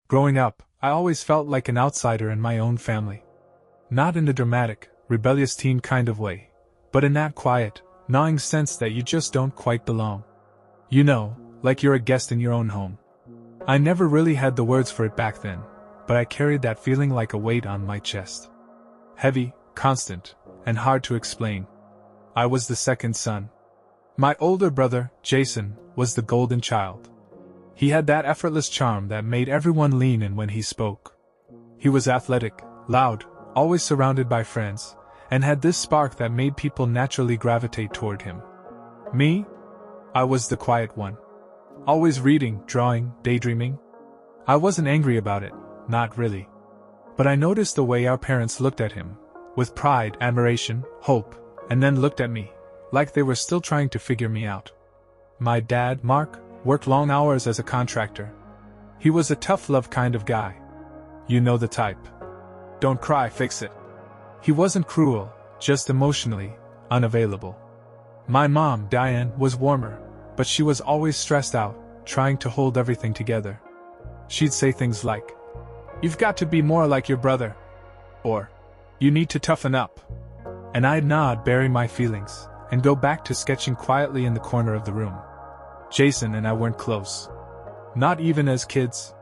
Growing up, I always felt like an outsider in my own family. Not in the dramatic, rebellious teen kind of way, but in that quiet, gnawing sense that you just don't quite belong. You know, like you're a guest in your own home. I never really had the words for it back then, but I carried that feeling like a weight on my chest. Heavy, constant, and hard to explain. I was the second son. My older brother, Jason, was the golden child. He had that effortless charm that made everyone lean in when he spoke. He was athletic, loud, always surrounded by friends, and had this spark that made people naturally gravitate toward him. Me? I was the quiet one. Always reading, drawing, daydreaming. I wasn't angry about it, not really. But I noticed the way our parents looked at him, with pride, admiration, hope, and then looked at me, like they were still trying to figure me out. My dad, Mark, worked long hours as a contractor. He was a tough-love kind of guy. You know the type. Don't cry, fix it. He wasn't cruel, just emotionally unavailable. My mom, Diane, was warmer, but she was always stressed out, trying to hold everything together. She'd say things like, "You've got to be more like your brother," or, "You need to toughen up." And I'd nod, bury my feelings, and go back to sketching quietly in the corner of the room. Jason and I weren't close. Not even as kids.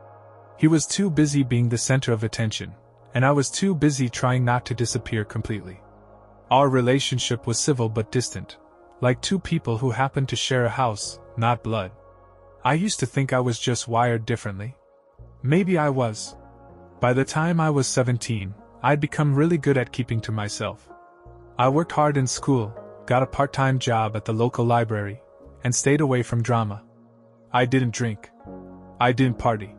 He was too busy being the center of attention, and I was too busy trying not to disappear completely. Our relationship was civil but distant, like two people who happened to share a house, not blood. I used to think I was just wired differently. Maybe I was. By the time I was 17, I'd become really good at keeping to myself. I worked hard in school, got a part-time job at the local library, and stayed away from drama. I didn't drink. I didn't party.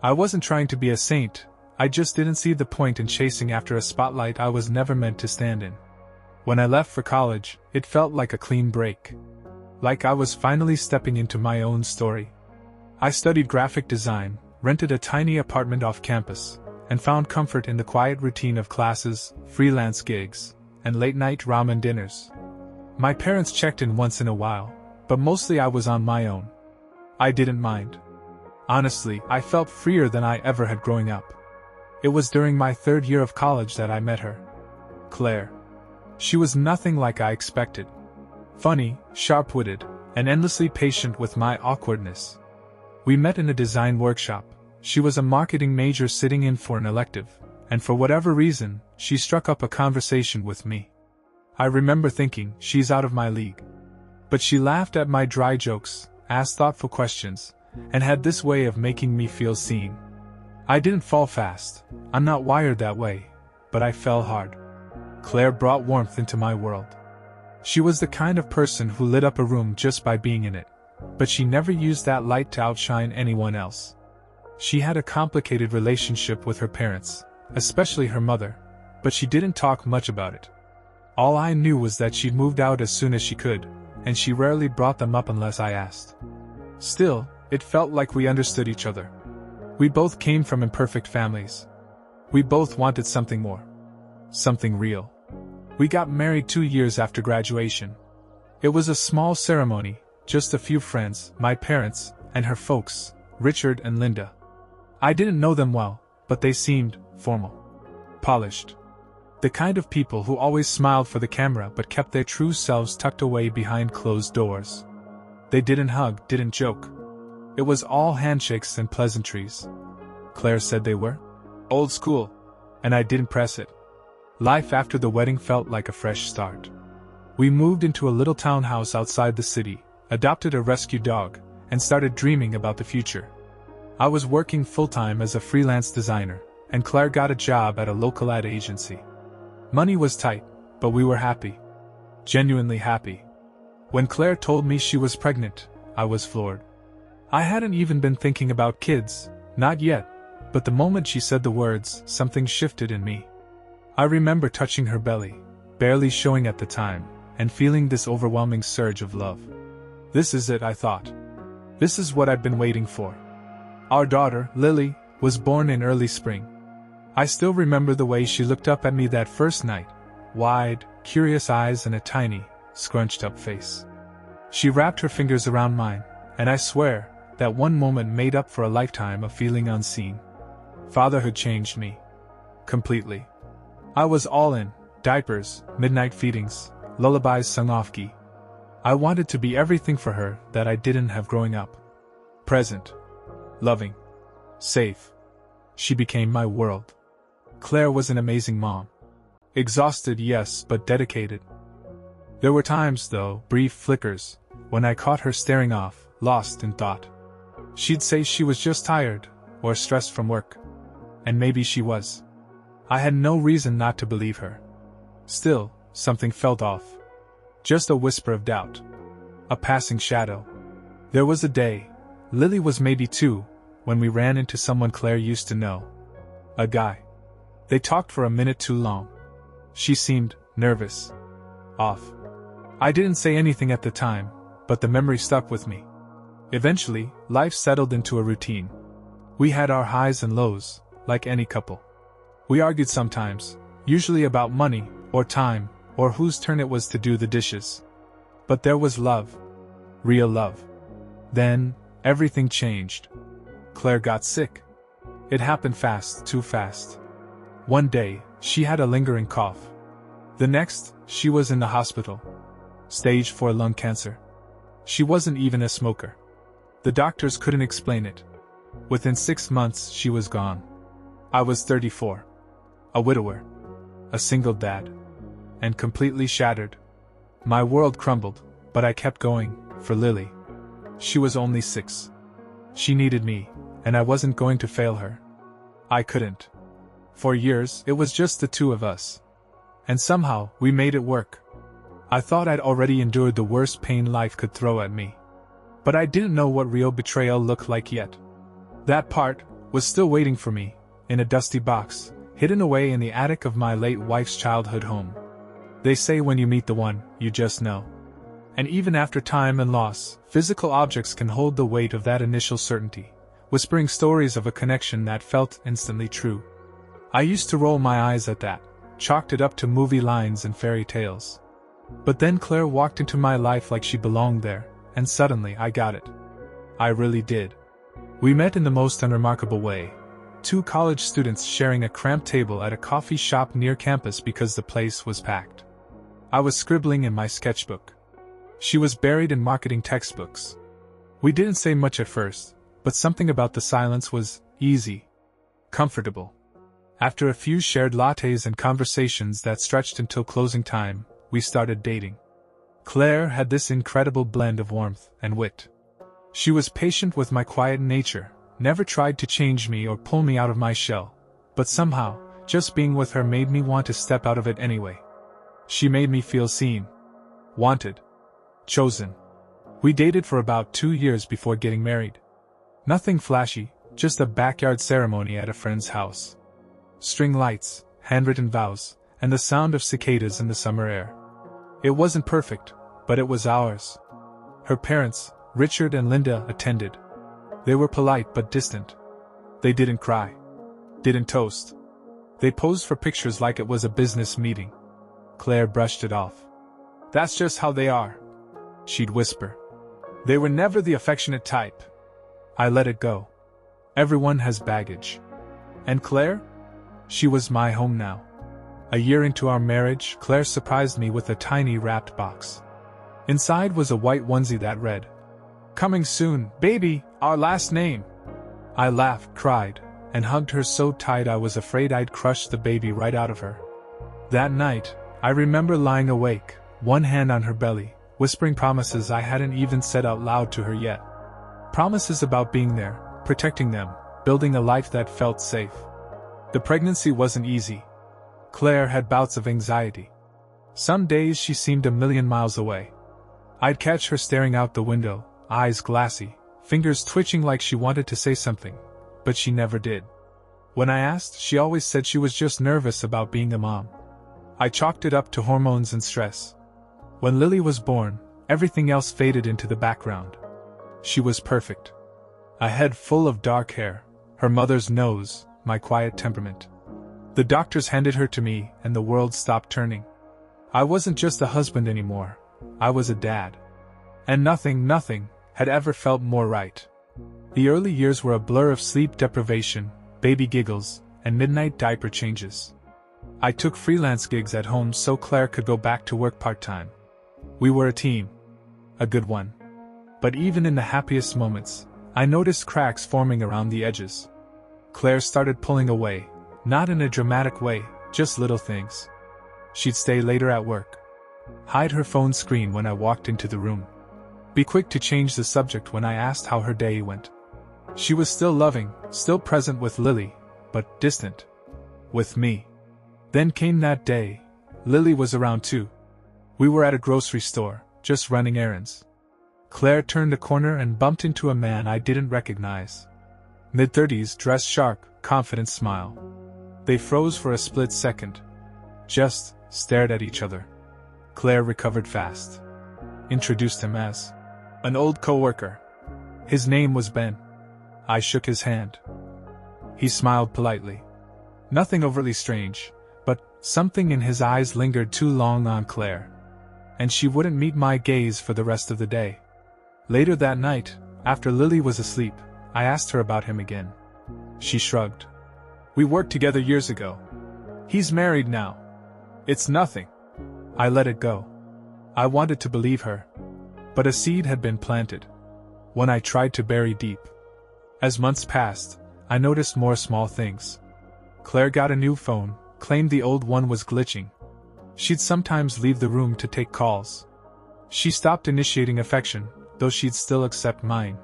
I wasn't trying to be a saint, I just didn't see the point in chasing after a spotlight I was never meant to stand in. When I left for college, it felt like a clean break. Like I was finally stepping into my own story. I studied graphic design, rented a tiny apartment off campus, and found comfort in the quiet routine of classes, freelance gigs, and late-night ramen dinners. My parents checked in once in a while, but mostly I was on my own. I didn't mind. Honestly, I felt freer than I ever had growing up. It was during my third year of college that I met her. Claire. She was nothing like I expected. Funny, sharp-witted, and endlessly patient with my awkwardness. We met in a design workshop. She was a marketing major sitting in for an elective, and for whatever reason, she struck up a conversation with me. I remember thinking, she's out of my league. But she laughed at my dry jokes, asked thoughtful questions, and had this way of making me feel seen. I didn't fall fast, I'm not wired that way, but I fell hard. Claire brought warmth into my world. She was the kind of person who lit up a room just by being in it, but she never used that light to outshine anyone else. She had a complicated relationship with her parents, especially her mother, but she didn't talk much about it. All I knew was that she'd moved out as soon as she could, and she rarely brought them up unless I asked. Still, it felt like we understood each other. We both came from imperfect families. We both wanted something more. Something real. We got married 2 years after graduation. It was a small ceremony, just a few friends, my parents, and her folks, Richard and Linda. I didn't know them well, but they seemed formal. Polished. The kind of people who always smiled for the camera but kept their true selves tucked away behind closed doors. They didn't hug, didn't joke. It was all handshakes and pleasantries. Claire said they were old school, and I didn't press it. Life after the wedding felt like a fresh start. We moved into a little townhouse outside the city, adopted a rescue dog, and started dreaming about the future. I was working full-time as a freelance designer, and Claire got a job at a local ad agency. Money was tight, but we were happy. Genuinely happy. When Claire told me she was pregnant, I was floored. I hadn't even been thinking about kids, not yet, but the moment she said the words, something shifted in me. I remember touching her belly, barely showing at the time, and feeling this overwhelming surge of love. This is it, I thought. This is what I've been waiting for. Our daughter, Lily, was born in early spring. I still remember the way she looked up at me that first night, wide, curious eyes and a tiny, scrunched-up face. She wrapped her fingers around mine, and I swear, that one moment made up for a lifetime of feeling unseen. Fatherhood changed me. Completely. I was all in: diapers, midnight feedings, lullabies sung off-key. I wanted to be everything for her that I didn't have growing up. Present. Loving. Safe. She became my world. Claire was an amazing mom. Exhausted, yes, but dedicated. There were times, though, brief flickers, when I caught her staring off, lost in thought. She'd say she was just tired, or stressed from work. And maybe she was. I had no reason not to believe her. Still, something felt off. Just a whisper of doubt. A passing shadow. There was a day, Lily was maybe 2, when we ran into someone Claire used to know. A guy. They talked for a minute too long. She seemed nervous. Off. I didn't say anything at the time, but the memory stuck with me. Eventually, life settled into a routine. We had our highs and lows, like any couple. We argued sometimes, usually about money, or time, or whose turn it was to do the dishes. But there was love. Real love. Then, everything changed. Claire got sick. It happened fast, too fast. One day, she had a lingering cough. The next, she was in the hospital. Stage 4 lung cancer. She wasn't even a smoker. The doctors couldn't explain it. Within 6 months, she was gone. I was 34. A widower. A single dad. And completely shattered. My world crumbled, but I kept going, for Lily. She was only 6. She needed me, and I wasn't going to fail her. I couldn't. For years, it was just the 2 of us. And somehow, we made it work. I thought I'd already endured the worst pain life could throw at me. But I didn't know what real betrayal looked like yet. That part was still waiting for me, in a dusty box, hidden away in the attic of my late wife's childhood home. They say when you meet the one, you just know. And even after time and loss, physical objects can hold the weight of that initial certainty, whispering stories of a connection that felt instantly true. I used to roll my eyes at that, chalked it up to movie lines and fairy tales. But then Claire walked into my life like she belonged there, and suddenly I got it. I really did. We met in the most unremarkable way. 2 college students sharing a cramped table at a coffee shop near campus because the place was packed. I was scribbling in my sketchbook. She was buried in marketing textbooks. We didn't say much at first, but something about the silence was easy, comfortable. After a few shared lattes and conversations that stretched until closing time, we started dating. Claire had this incredible blend of warmth and wit. She was patient with my quiet nature, never tried to change me or pull me out of my shell, but somehow, just being with her made me want to step out of it anyway. She made me feel seen, wanted, chosen. We dated for about 2 years before getting married. Nothing flashy, just a backyard ceremony at a friend's house. String lights, handwritten vows, and the sound of cicadas in the summer air. It wasn't perfect, but it was ours. Her parents, Richard and Linda, attended. They were polite but distant. They didn't cry. Didn't toast. They posed for pictures like it was a business meeting. Claire brushed it off. "That's just how they are," she'd whisper. "They were never the affectionate type." I let it go. Everyone has baggage. And Claire? She was my home now. A year into our marriage, Claire surprised me with a tiny wrapped box. Inside was a white onesie that read, "Coming soon, baby, our last name." I laughed, cried, and hugged her so tight I was afraid I'd crush the baby right out of her. That night, I remember lying awake, one hand on her belly, whispering promises I hadn't even said out loud to her yet. Promises about being there, protecting them, building a life that felt safe. The pregnancy wasn't easy. Claire had bouts of anxiety. Some days she seemed a million miles away. I'd catch her staring out the window, eyes glassy, fingers twitching like she wanted to say something, but she never did. When I asked, she always said she was just nervous about being a mom. I chalked it up to hormones and stress. When Lily was born, everything else faded into the background. She was perfect. A head full of dark hair, her mother's nose, my quiet temperament. The doctors handed her to me, and the world stopped turning. I wasn't just a husband anymore. I was a dad. And nothing had ever felt more right. The early years were a blur of sleep deprivation, baby giggles, and midnight diaper changes. I took freelance gigs at home so Claire could go back to work part-time. We were a team. A good one. But even in the happiest moments, I noticed cracks forming around the edges. Claire started pulling away, not in a dramatic way, just little things. She'd stay later at work. Hide her phone screen when I walked into the room. Be quick to change the subject when I asked how her day went. She was still loving, still present with Lily, but distant. With me. Then came that day. Lily was around too. We were at a grocery store, just running errands. Claire turned a corner and bumped into a man I didn't recognize. Mid-30s, dressed sharp, confident smile. They froze for a split second. Just stared at each other. Claire recovered fast. Introduced him as an old co-worker. His name was Ben. I shook his hand. He smiled politely. Nothing overly strange, but something in his eyes lingered too long on Claire. And she wouldn't meet my gaze for the rest of the day. Later that night, after Lily was asleep, I asked her about him again. She shrugged. We worked together years ago. He's married now. It's nothing. I let it go. I wanted to believe her. But a seed had been planted. One I tried to bury deep. As months passed, I noticed more small things. Claire got a new phone, claimed the old one was glitching. She'd sometimes leave the room to take calls. She stopped initiating affection, though she'd still accept mine.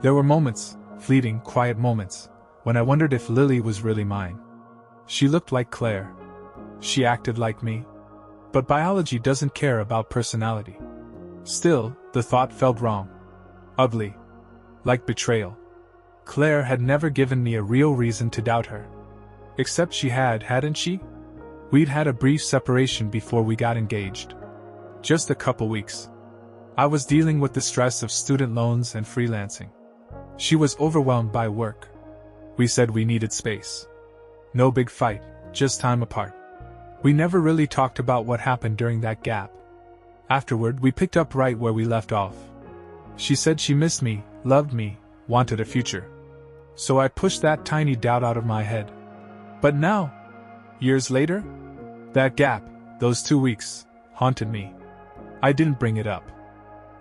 There were moments, fleeting, quiet moments, when I wondered if Lily was really mine. She looked like Claire. She acted like me. But biology doesn't care about personality. Still, the thought felt wrong. Ugly. Like betrayal. Claire had never given me a real reason to doubt her. Except she had, hadn't she? We'd had a brief separation before we got engaged. Just a couple weeks. I was dealing with the stress of student loans and freelancing. She was overwhelmed by work. We said we needed space. No big fight, just time apart. We never really talked about what happened during that gap. Afterward, we picked up right where we left off. She said she missed me, loved me, wanted a future. So I pushed that tiny doubt out of my head. But now, years later, that gap, those 2 weeks, haunted me. I didn't bring it up.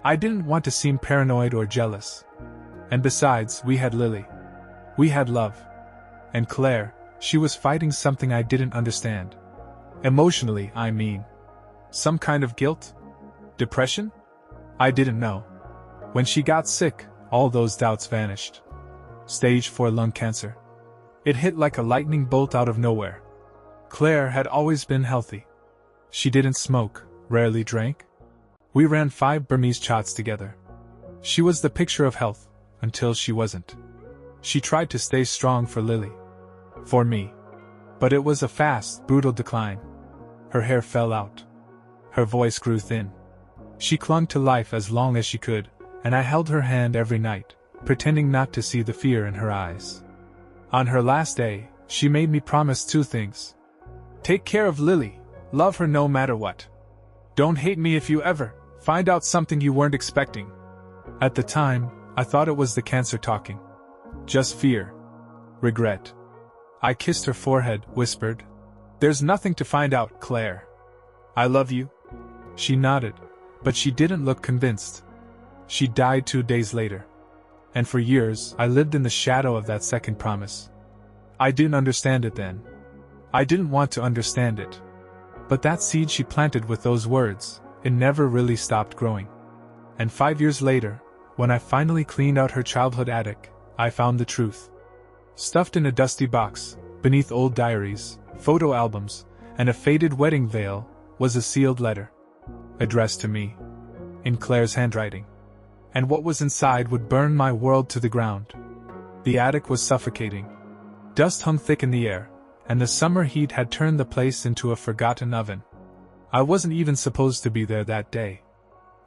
I didn't want to seem paranoid or jealous. And besides, we had Lily. We had love. And Claire, she was fighting something I didn't understand. Emotionally, I mean. Some kind of guilt? Depression? I didn't know. When she got sick, all those doubts vanished. Stage 4 lung cancer. It hit like a lightning bolt out of nowhere. Claire had always been healthy. She didn't smoke, rarely drank. We ran 5 Burmese chats together. She was the picture of health, until she wasn't. She tried to stay strong for Lily. For me. But it was a fast, brutal decline. Her hair fell out. Her voice grew thin. She clung to life as long as she could, and I held her hand every night, pretending not to see the fear in her eyes. On her last day, she made me promise 2 things. Take care of Lily, love her no matter what. Don't hate me if you ever find out something you weren't expecting. At the time, I thought it was the cancer talking. Just fear. Regret. I kissed her forehead, whispered, "There's nothing to find out, Claire. I love you." She nodded, but she didn't look convinced. She died 2 days later. And for years, I lived in the shadow of that second promise. I didn't understand it then. I didn't want to understand it. But that seed she planted with those words, it never really stopped growing. And 5 years later, when I finally cleaned out her childhood attic, I found the truth. Stuffed in a dusty box, beneath old diaries, photo albums, and a faded wedding veil, was a sealed letter. Addressed to me. In Claire's handwriting. And what was inside would burn my world to the ground. The attic was suffocating. Dust hung thick in the air, and the summer heat had turned the place into a forgotten oven. I wasn't even supposed to be there that day.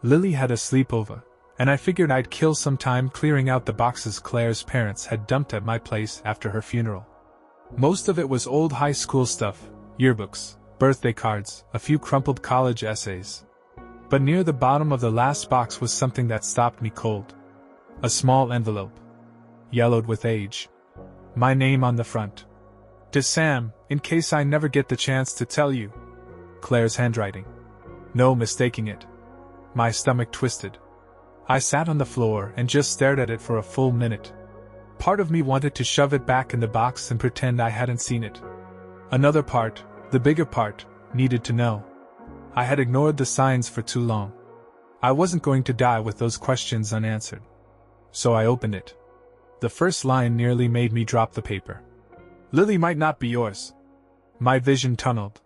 Lily had a sleepover, and I figured I'd kill some time clearing out the boxes Claire's parents had dumped at my place after her funeral. Most of it was old high school stuff, yearbooks, birthday cards, a few crumpled college essays. But near the bottom of the last box was something that stopped me cold. A small envelope. Yellowed with age. My name on the front. To Sam, in case I never get the chance to tell you. Claire's handwriting. No mistaking it. My stomach twisted. I sat on the floor and just stared at it for a full minute. Part of me wanted to shove it back in the box and pretend I hadn't seen it. Another part, the bigger part, needed to know. I had ignored the signs for too long. I wasn't going to die with those questions unanswered. So I opened it. The first line nearly made me drop the paper. Lily might not be yours. My vision tunneled.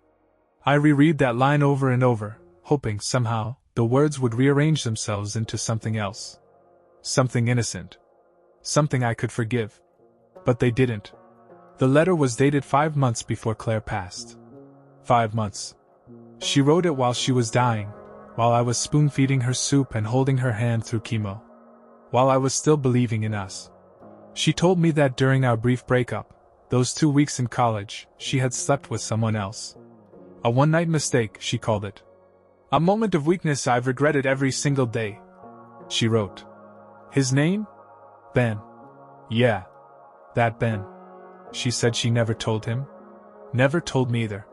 I reread that line over and over, hoping somehow the words would rearrange themselves into something else. Something innocent. Something I could forgive. But they didn't. The letter was dated 5 months before Claire passed. 5 months. She wrote it while she was dying, while I was spoon-feeding her soup and holding her hand through chemo. While I was still believing in us. She told me that during our brief breakup, those 2 weeks in college, she had slept with someone else. A one-night mistake, she called it. A moment of weakness I've regretted every single day. She wrote. His name? Ben. Yeah. That Ben. She said she never told him. Never told me either.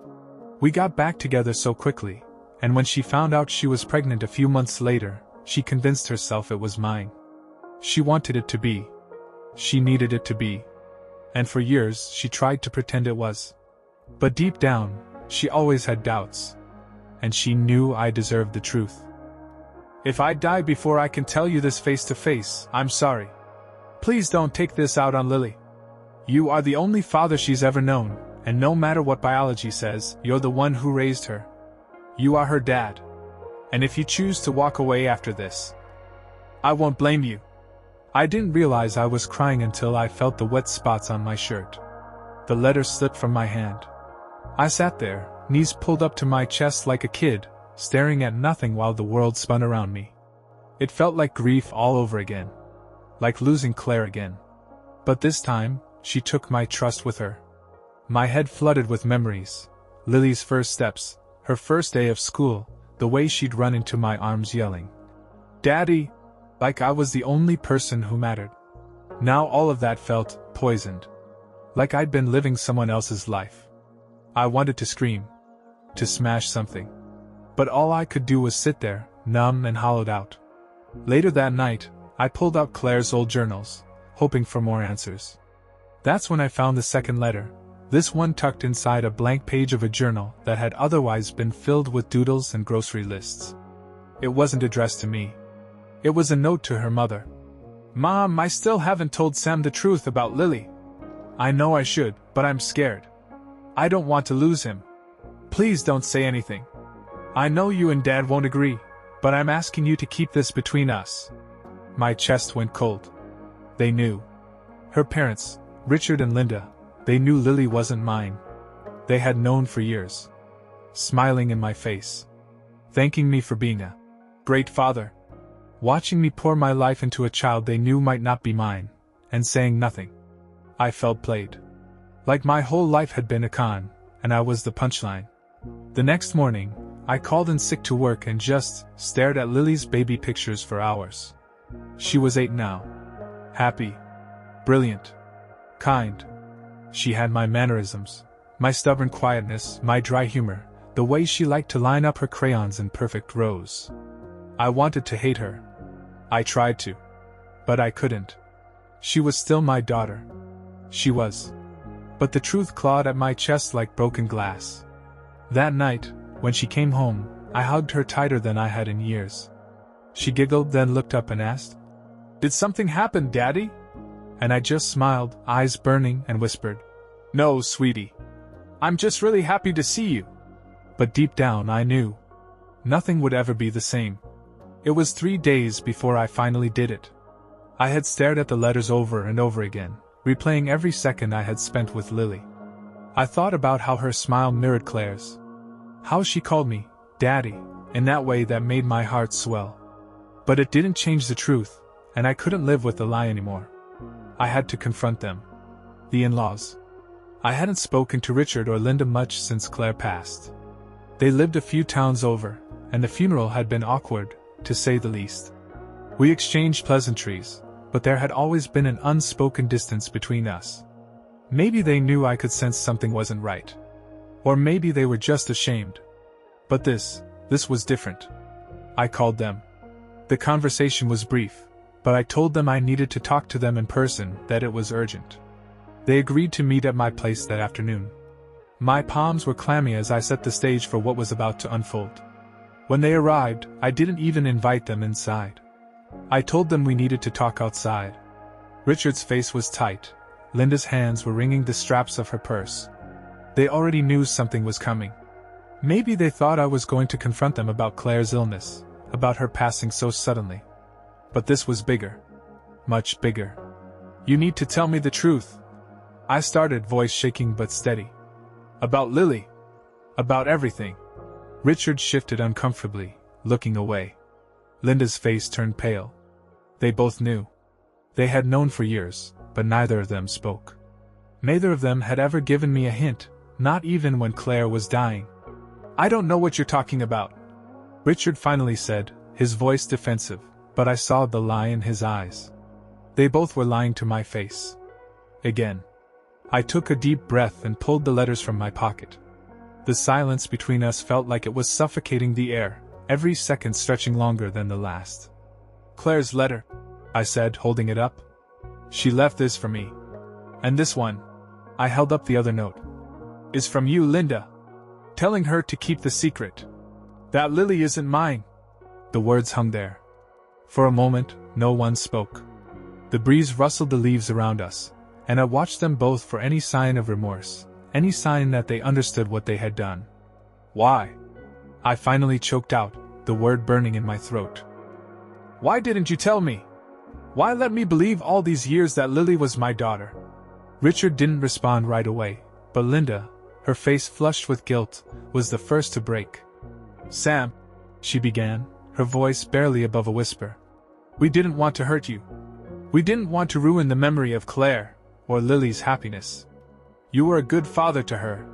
We got back together so quickly, and when she found out she was pregnant a few months later, she convinced herself it was mine. She wanted it to be. She needed it to be. And for years she tried to pretend it was. But deep down, she always had doubts. And she knew I deserved the truth. If I die before I can tell you this face to face, I'm sorry. Please don't take this out on Lily. You are the only father she's ever known, and no matter what biology says, you're the one who raised her. You are her dad. And if you choose to walk away after this, I won't blame you. I didn't realize I was crying until I felt the wet spots on my shirt. The letter slipped from my hand. I sat there, knees pulled up to my chest like a kid, staring at nothing while the world spun around me. It felt like grief all over again. Like losing Claire again. But this time, she took my trust with her. My head flooded with memories. Lily's first steps, her first day of school, the way she'd run into my arms yelling, "Daddy!" Like I was the only person who mattered. Now all of that felt poisoned. Like I'd been living someone else's life. I wanted to scream. To smash something. But all I could do was sit there, numb and hollowed out. Later that night, I pulled out Claire's old journals, hoping for more answers. That's when I found the second letter, this one tucked inside a blank page of a journal that had otherwise been filled with doodles and grocery lists. It wasn't addressed to me. It was a note to her mother. "Mom, I still haven't told Sam the truth about Lily. I know I should, but I'm scared. I don't want to lose him. Please don't say anything. I know you and Dad won't agree, but I'm asking you to keep this between us." My chest went cold. They knew. Her parents, Richard and Linda, they knew Lily wasn't mine. They had known for years. Smiling in my face. Thanking me for being a great father. Watching me pour my life into a child they knew might not be mine, and saying nothing. I felt played. Like my whole life had been a con, and I was the punchline. The next morning, I called in sick to work and just stared at Lily's baby pictures for hours. She was 8 now. Happy. Brilliant. Kind. She had my mannerisms, my stubborn quietness, my dry humor, the way she liked to line up her crayons in perfect rows. I wanted to hate her. I tried to. But I couldn't. She was still my daughter. She was. But the truth clawed at my chest like broken glass. That night, when she came home, I hugged her tighter than I had in years. She giggled, then looked up and asked, "Did something happen, Daddy?" And I just smiled, eyes burning, and whispered, "No, sweetie. I'm just really happy to see you." But deep down I knew. Nothing would ever be the same. It was 3 days before I finally did it. I had stared at the letters over and over again, replaying every second I had spent with Lily. I thought about how her smile mirrored Claire's. How she called me, Daddy, in that way that made my heart swell. But it didn't change the truth, and I couldn't live with the lie anymore. I had to confront them. The in-laws. I hadn't spoken to Richard or Linda much since Claire passed. They lived a few towns over, and the funeral had been awkward, to say the least. We exchanged pleasantries, but there had always been an unspoken distance between us. Maybe they knew I could sense something wasn't right. Or maybe they were just ashamed. But this was different. I called them. The conversation was brief, but I told them I needed to talk to them in person, that it was urgent. They agreed to meet at my place that afternoon. My palms were clammy as I set the stage for what was about to unfold. When they arrived, I didn't even invite them inside. I told them we needed to talk outside. Richard's face was tight. Linda's hands were wringing the straps of her purse. They already knew something was coming. Maybe they thought I was going to confront them about Claire's illness, about her passing so suddenly. But this was bigger. Much bigger. You need to tell me the truth. I started, voice shaking but steady. About Lily. About everything. Richard shifted uncomfortably, looking away. Linda's face turned pale. They both knew. They had known for years, but neither of them spoke. Neither of them had ever given me a hint, not even when Claire was dying. I don't know what you're talking about, Richard finally said, his voice defensive, but I saw the lie in his eyes. They both were lying to my face. Again. I took a deep breath and pulled the letters from my pocket. The silence between us felt like it was suffocating the air, every second stretching longer than the last. Claire's letter, I said, holding it up. She left this for me. And this one, I held up the other note, is from you, Linda. Telling her to keep the secret. That Lily isn't mine. The words hung there. For a moment, no one spoke. The breeze rustled the leaves around us, and I watched them both for any sign of remorse, any sign that they understood what they had done. Why? I finally choked out, the word burning in my throat. Why didn't you tell me? Why let me believe all these years that Lily was my daughter? Richard didn't respond right away, but Linda, her face flushed with guilt, was the first to break. Sam, she began, her voice barely above a whisper. We didn't want to hurt you. We didn't want to ruin the memory of Claire, or Lily's happiness. You were a good father to her.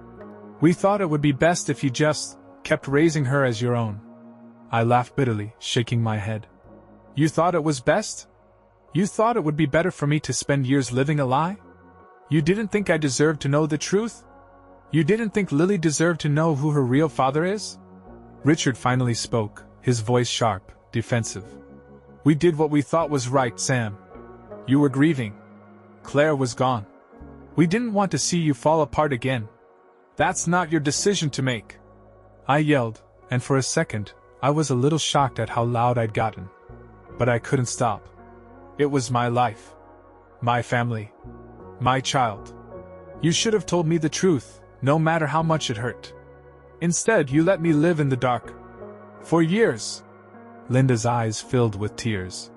We thought it would be best if you just kept raising her as your own. I laughed bitterly, shaking my head. You thought it was best? You thought it would be better for me to spend years living a lie? You didn't think I deserved to know the truth? You didn't think Lily deserved to know who her real father is? Richard finally spoke, his voice sharp, defensive. We did what we thought was right, Sam. You were grieving. Claire was gone. We didn't want to see you fall apart again. That's not your decision to make. I yelled, and for a second, I was a little shocked at how loud I'd gotten. But I couldn't stop. It was my life. My family. My child. You should have told me the truth, no matter how much it hurt. Instead, you let me live in the dark. For years. Linda's eyes filled with tears.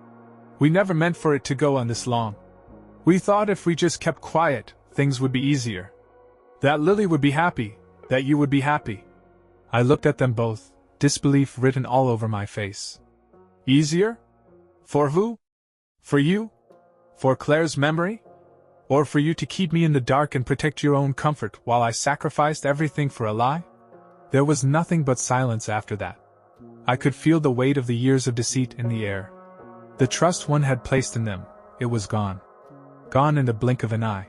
We never meant for it to go on this long. We thought if we just kept quiet, things would be easier. That Lily would be happy, that you would be happy. I looked at them both, disbelief written all over my face. Easier? For who? For you? For Claire's memory? Or for you to keep me in the dark and protect your own comfort while I sacrificed everything for a lie? There was nothing but silence after that. I could feel the weight of the years of deceit in the air. The trust one had placed in them, it was gone. Gone in the blink of an eye.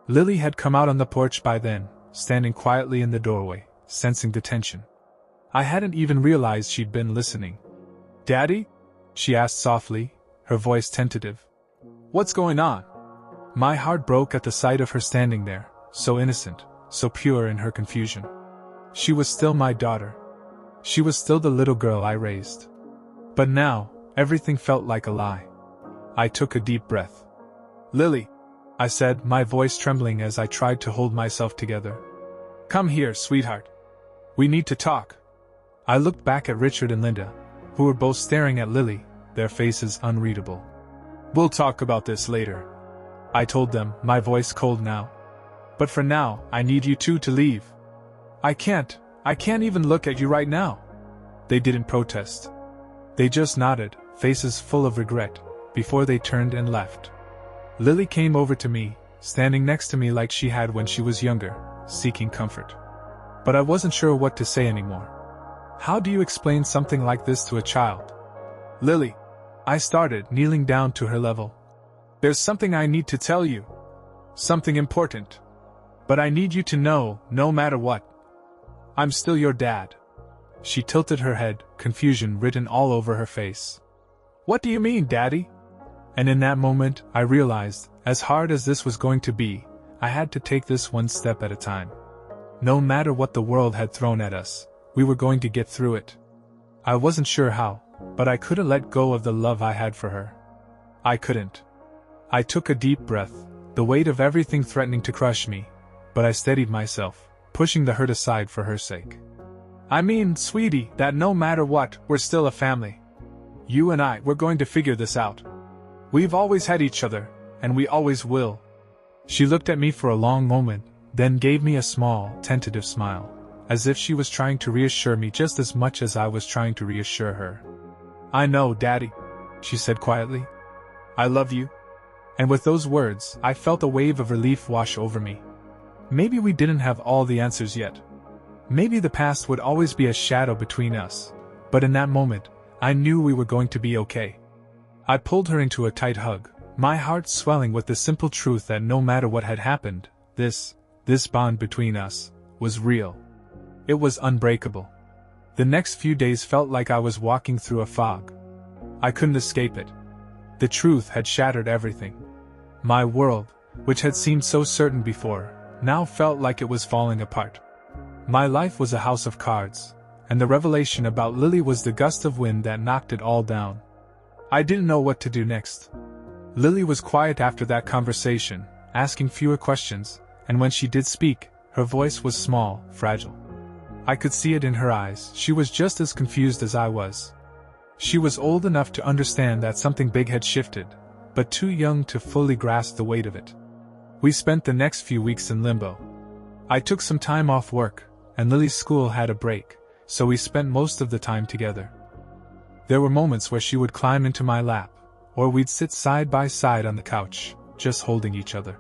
Lily had come out on the porch by then, standing quietly in the doorway, sensing the tension. I hadn't even realized she'd been listening. Daddy? She asked softly, her voice tentative. What's going on? My heart broke at the sight of her standing there, so innocent, so pure in her confusion. She was still my daughter. She was still the little girl I raised. But now, everything felt like a lie. I took a deep breath. Lily, I said, my voice trembling as I tried to hold myself together. Come here, sweetheart. We need to talk. I looked back at Richard and Linda, who were both staring at Lily, their faces unreadable. We'll talk about this later, I told them, my voice cold now. But for now, I need you two to leave. I can't even look at you right now. They didn't protest. They just nodded, faces full of regret, before they turned and left. Lily came over to me, standing next to me like she had when she was younger, seeking comfort. But I wasn't sure what to say anymore. How do you explain something like this to a child? Lily, I started, kneeling down to her level. There's something I need to tell you. Something important. But I need you to know, no matter what, I'm still your dad. She tilted her head, confusion written all over her face. What do you mean, Daddy? And in that moment, I realized, as hard as this was going to be, I had to take this one step at a time. No matter what the world had thrown at us, we were going to get through it. I wasn't sure how, but I couldn't let go of the love I had for her. I couldn't. I took a deep breath, the weight of everything threatening to crush me, but I steadied myself, pushing the hurt aside for her sake. I mean, sweetie, that no matter what, we're still a family. You and I, we're going to figure this out. We've always had each other, and we always will. She looked at me for a long moment, then gave me a small, tentative smile, as if she was trying to reassure me just as much as I was trying to reassure her. I know, Daddy, she said quietly. I love you. And with those words, I felt a wave of relief wash over me. Maybe we didn't have all the answers yet. Maybe the past would always be a shadow between us, but in that moment, I knew we were going to be okay. I pulled her into a tight hug, my heart swelling with the simple truth that no matter what had happened, this bond between us was real. It was unbreakable. The next few days felt like I was walking through a fog. I couldn't escape it. The truth had shattered everything. My world, which had seemed so certain before, now felt like it was falling apart. My life was a house of cards, and the revelation about Lily was the gust of wind that knocked it all down. I didn't know what to do next. Lily was quiet after that conversation, asking fewer questions, and when she did speak, her voice was small, fragile. I could see it in her eyes. She was just as confused as I was. She was old enough to understand that something big had shifted, but too young to fully grasp the weight of it. We spent the next few weeks in limbo. I took some time off work, and Lily's school had a break, so we spent most of the time together. There were moments where she would climb into my lap, or we'd sit side by side on the couch, just holding each other.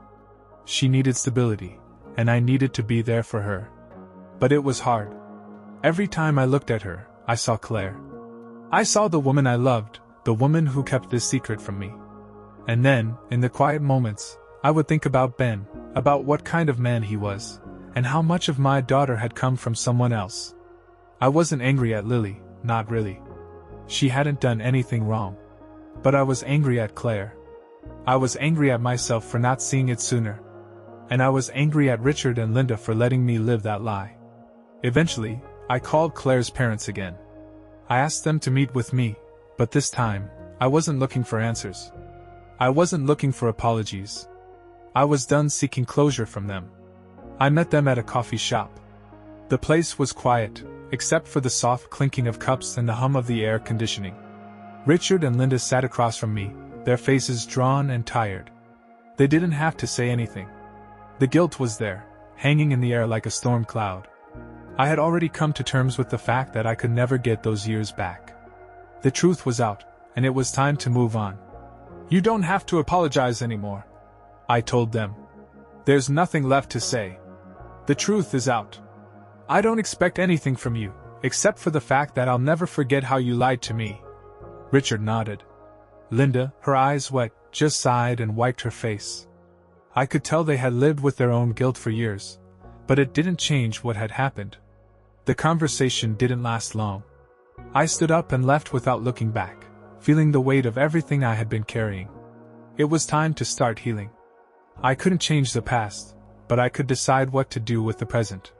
She needed stability, and I needed to be there for her. But it was hard. Every time I looked at her, I saw Claire. I saw the woman I loved, the woman who kept this secret from me. And then, in the quiet moments, I would think about Ben, about what kind of man he was, and how much of my daughter had come from someone else. I wasn't angry at Lily, not really. She hadn't done anything wrong. But I was angry at Claire. I was angry at myself for not seeing it sooner. And I was angry at Richard and Linda for letting me live that lie. Eventually, I called Claire's parents again. I asked them to meet with me, but this time, I wasn't looking for answers. I wasn't looking for apologies. I was done seeking closure from them. I met them at a coffee shop. The place was quiet, except for the soft clinking of cups and the hum of the air conditioning. Richard and Linda sat across from me, their faces drawn and tired. They didn't have to say anything. The guilt was there, hanging in the air like a storm cloud. I had already come to terms with the fact that I could never get those years back. The truth was out, and it was time to move on. You don't have to apologize anymore, I told them. There's nothing left to say. The truth is out. I don't expect anything from you, except for the fact that I'll never forget how you lied to me. Richard nodded. Linda, her eyes wet, just sighed and wiped her face. I could tell they had lived with their own guilt for years, but it didn't change what had happened. The conversation didn't last long. I stood up and left without looking back, feeling the weight of everything I had been carrying. It was time to start healing. I couldn't change the past, but I could decide what to do with the present.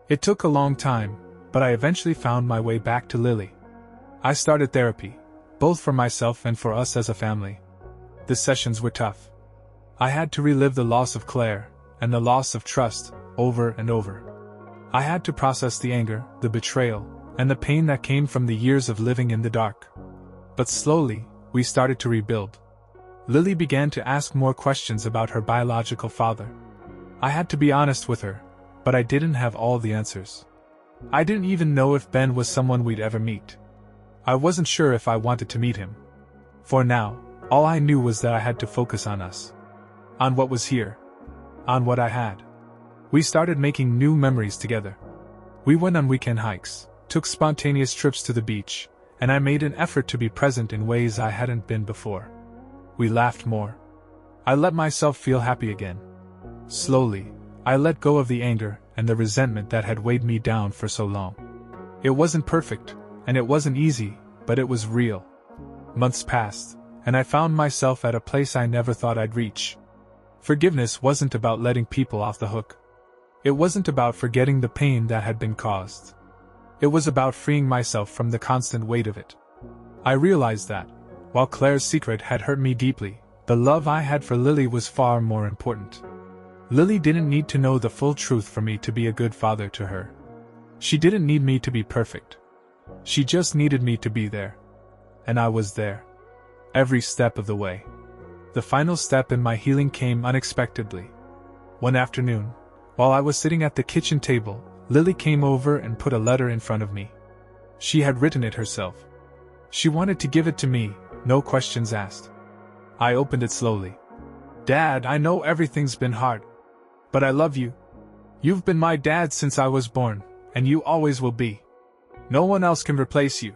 It took a long time, but I eventually found my way back to Lily. I started therapy, both for myself and for us as a family. The sessions were tough. I had to relive the loss of Claire, and the loss of trust, over and over. I had to process the anger, the betrayal, and the pain that came from the years of living in the dark. But slowly, we started to rebuild. Lily began to ask more questions about her biological father. I had to be honest with her, but I didn't have all the answers. I didn't even know if Ben was someone we'd ever meet. I wasn't sure if I wanted to meet him. For now, all I knew was that I had to focus on us. On what was here. On what I had. We started making new memories together. We went on weekend hikes, took spontaneous trips to the beach, and I made an effort to be present in ways I hadn't been before. We laughed more. I let myself feel happy again. Slowly, I let go of the anger and the resentment that had weighed me down for so long. It wasn't perfect, and it wasn't easy, but it was real. Months passed, and I found myself at a place I never thought I'd reach. Forgiveness wasn't about letting people off the hook. It wasn't about forgetting the pain that had been caused. It was about freeing myself from the constant weight of it. I realized that, while Claire's secret had hurt me deeply, the love I had for Lily was far more important. Lily didn't need to know the full truth for me to be a good father to her. She didn't need me to be perfect. She just needed me to be there. And I was there. Every step of the way. The final step in my healing came unexpectedly. One afternoon, while I was sitting at the kitchen table, Lily came over and put a letter in front of me. She had written it herself. She wanted to give it to me, no questions asked. I opened it slowly. "Dad, I know everything's been hard. But I love you. You've been my dad since I was born, and you always will be. No one else can replace you.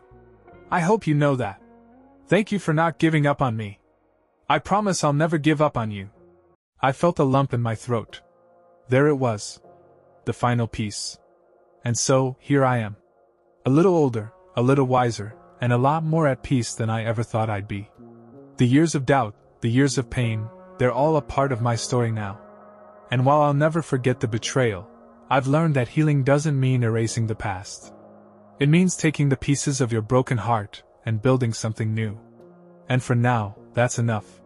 I hope you know that. Thank you for not giving up on me. I promise I'll never give up on you." I felt a lump in my throat. There it was. The final piece. And so, here I am. A little older, a little wiser, and a lot more at peace than I ever thought I'd be. The years of doubt, the years of pain, they're all a part of my story now. And while I'll never forget the betrayal, I've learned that healing doesn't mean erasing the past. It means taking the pieces of your broken heart and building something new. And for now, that's enough.